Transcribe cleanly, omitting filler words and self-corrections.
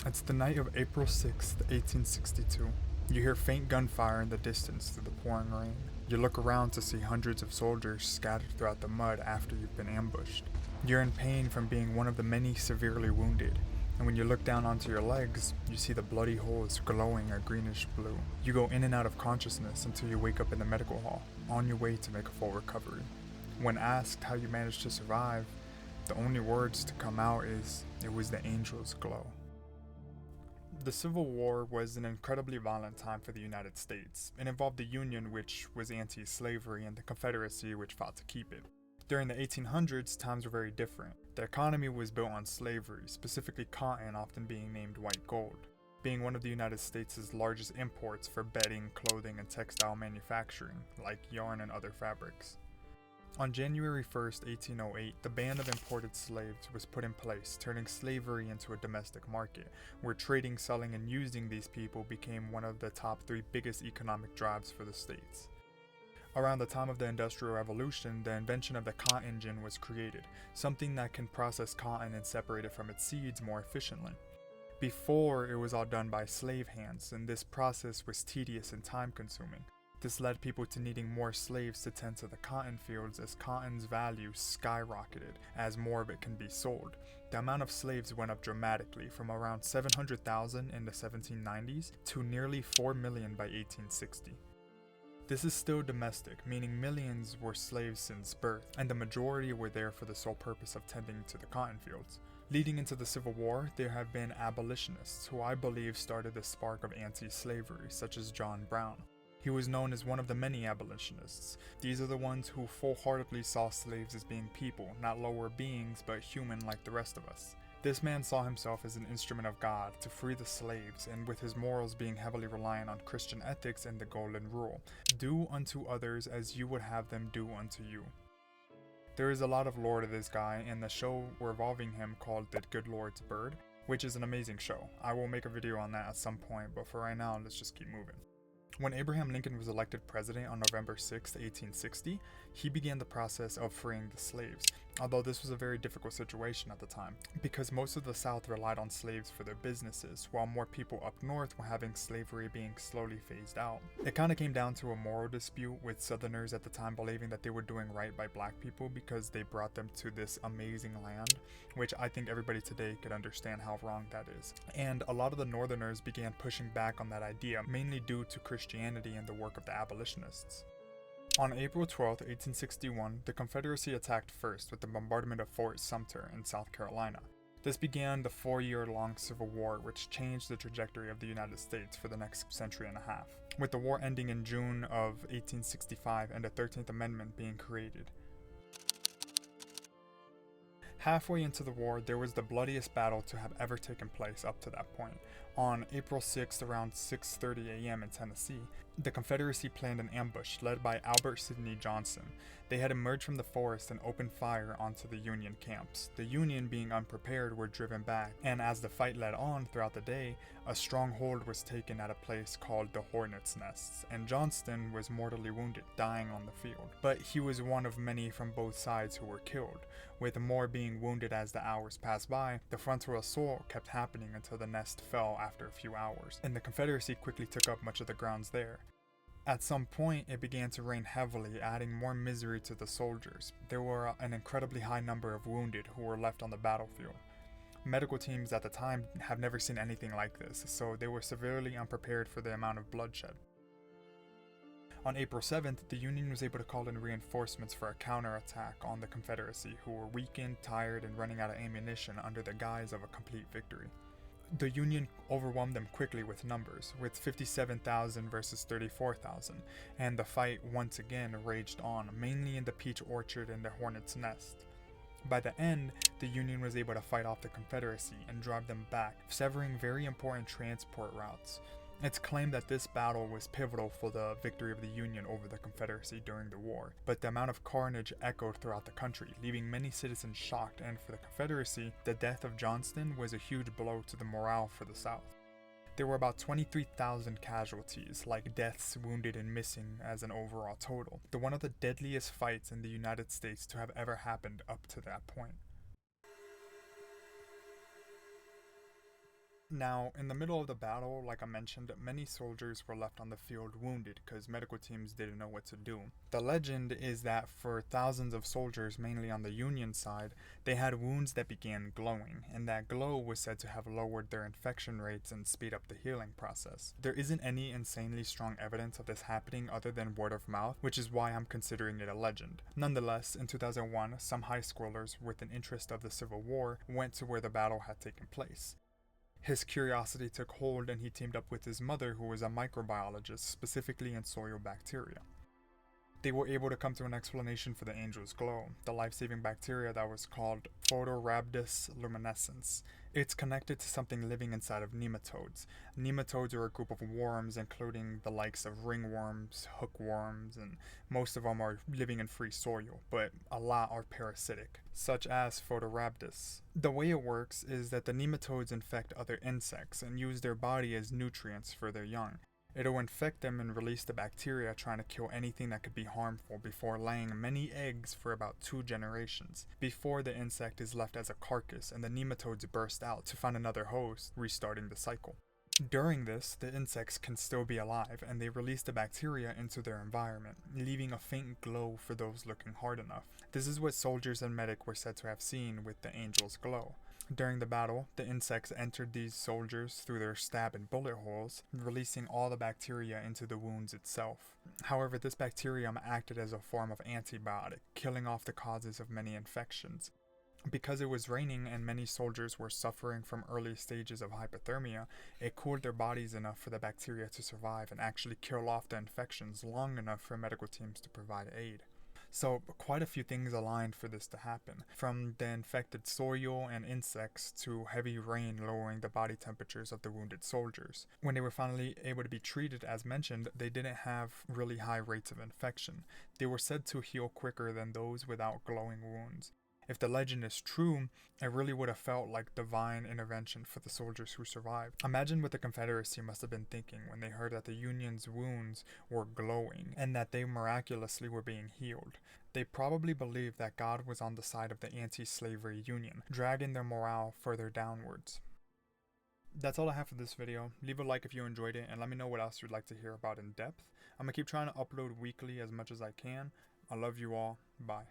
It's the night of April 6th, 1862. You hear faint gunfire in the distance through the pouring rain. You look around to see hundreds of soldiers scattered throughout the mud after you've been ambushed. You're in pain from being one of the many severely wounded, and when you look down onto your legs, you see the bloody holes glowing a greenish blue. You go in and out of consciousness until you wake up in the medical hall, on your way to make a full recovery. When asked how you managed to survive, the only words to come out is, "It was the angel's glow." The Civil War was an incredibly violent time for the United States. It involved the Union, which was anti-slavery, and the Confederacy, which fought to keep it. During the 1800s, times were very different. The economy was built on slavery, specifically cotton often being named white gold, being one of the United States' largest imports for bedding, clothing, and textile manufacturing, like yarn and other fabrics. On January 1st, 1808, the ban of imported slaves was put in place, turning slavery into a domestic market, where trading, selling, and using these people became one of the top 3 biggest economic drives for the states. Around the time of the Industrial Revolution, the invention of the cotton gin was created, something that can process cotton and separate it from its seeds more efficiently. Before, it was all done by slave hands, and this process was tedious and time-consuming. This led people to needing more slaves to tend to the cotton fields as cotton's value skyrocketed as more of it can be sold. The amount of slaves went up dramatically from around 700,000 in the 1790s to nearly 4 million by 1860. This is still domestic, meaning millions were slaves since birth, and the majority were there for the sole purpose of tending to the cotton fields. Leading into the Civil War, there have been abolitionists who I believe started the spark of anti-slavery, such as John Brown. He was known as one of the many abolitionists. These are the ones who full-heartedly saw slaves as being people, not lower beings, but human like the rest of us. This man saw himself as an instrument of God to free the slaves, and with his morals being heavily reliant on Christian ethics and the Golden Rule, do unto others as you would have them do unto you. There is a lot of lore to this guy, and the show revolving him called The Good Lord's Bird, which is an amazing show. I will make a video on that at some point, but for right now, let's just keep moving. When Abraham Lincoln was elected president on November 6, 1860, he began the process of freeing the slaves, although this was a very difficult situation at the time, because most of the South relied on slaves for their businesses, while more people up north were having slavery being slowly phased out. It kind of came down to a moral dispute, with Southerners at the time believing that they were doing right by black people because they brought them to this amazing land, which I think everybody today could understand how wrong that is. And a lot of the Northerners began pushing back on that idea, mainly due to Christianity and the work of the abolitionists. On April 12, 1861, the Confederacy attacked first with the bombardment of Fort Sumter in South Carolina. This began the 4-year-long Civil War, which changed the trajectory of the United States for the next century and a half, with the war ending in June of 1865 and the 13th Amendment being created. Halfway into the war, there was the bloodiest battle to have ever taken place up to that point. On April 6th, around 6:30 a.m. in Tennessee, the Confederacy planned an ambush led by Albert Sidney Johnston. They had emerged from the forest and opened fire onto the Union camps. The Union, being unprepared, were driven back, and as the fight led on throughout the day, a stronghold was taken at a place called the Hornets' Nests, and Johnston was mortally wounded, dying on the field. But he was one of many from both sides who were killed, with more being wounded as the hours passed by. The frontal assault kept happening until the nest fell after a few hours, and the Confederacy quickly took up much of the grounds there. At some point, it began to rain heavily, adding more misery to the soldiers. There were an incredibly high number of wounded who were left on the battlefield. Medical teams at the time have never seen anything like this, so they were severely unprepared for the amount of bloodshed. On April 7th, the Union was able to call in reinforcements for a counterattack on the Confederacy, who were weakened, tired, and running out of ammunition under the guise of a complete victory. The Union overwhelmed them quickly with numbers, with 57,000 versus 34,000, and the fight once again raged on, mainly in the Peach Orchard and the Hornets' Nest. By the end, the Union was able to fight off the Confederacy and drive them back, severing very important transport routes. It's claimed that this battle was pivotal for the victory of the Union over the Confederacy during the war, but the amount of carnage echoed throughout the country, leaving many citizens shocked, and for the Confederacy, the death of Johnston was a huge blow to the morale for the South. There were about 23,000 casualties, like deaths, wounded, and missing as an overall total, one of the deadliest fights in the United States to have ever happened up to that point. Now, in the middle of the battle, like I mentioned, many soldiers were left on the field wounded because medical teams didn't know what to do. The legend is that for thousands of soldiers, mainly on the Union side, they had wounds that began glowing, and that glow was said to have lowered their infection rates and speed up the healing process. There isn't any insanely strong evidence of this happening other than word of mouth, which is why I'm considering it a legend. Nonetheless, in 2001, some high schoolers with an interest of the Civil War went to where the battle had taken place. His curiosity took hold and he teamed up with his mother, who was a microbiologist, specifically in soil bacteria. They were able to come to an explanation for the angel's glow, the life-saving bacteria that was called Photorhabdus luminescens. It's connected to something living inside of nematodes. Nematodes are a group of worms, including the likes of ringworms, hookworms, and most of them are living in free soil, but a lot are parasitic, such as Photorhabdus. The way it works is that the nematodes infect other insects and use their body as nutrients for their young. It'll infect them and release the bacteria, trying to kill anything that could be harmful before laying many eggs for about 2 generations, before the insect is left as a carcass and the nematodes burst out to find another host, restarting the cycle. During this, the insects can still be alive and they release the bacteria into their environment, leaving a faint glow for those looking hard enough. This is what soldiers and medics were said to have seen with the angel's glow. During the battle, the insects entered these soldiers through their stab and bullet holes, releasing all the bacteria into the wounds itself. However, this bacterium acted as a form of antibiotic, killing off the causes of many infections. Because it was raining and many soldiers were suffering from early stages of hypothermia, it cooled their bodies enough for the bacteria to survive and actually kill off the infections long enough for medical teams to provide aid. So quite a few things aligned for this to happen, from the infected soil and insects to heavy rain lowering the body temperatures of the wounded soldiers. When they were finally able to be treated, as mentioned, they didn't have really high rates of infection. They were said to heal quicker than those without glowing wounds. If the legend is true, it really would have felt like divine intervention for the soldiers who survived. Imagine what the Confederacy must have been thinking when they heard that the Union's wounds were glowing and that they miraculously were being healed. They probably believed that God was on the side of the anti-slavery Union, dragging their morale further downwards. That's all I have for this video. Leave a like if you enjoyed it and let me know what else you'd like to hear about in depth. I'm gonna keep trying to upload weekly as much as I can. I love you all. Bye.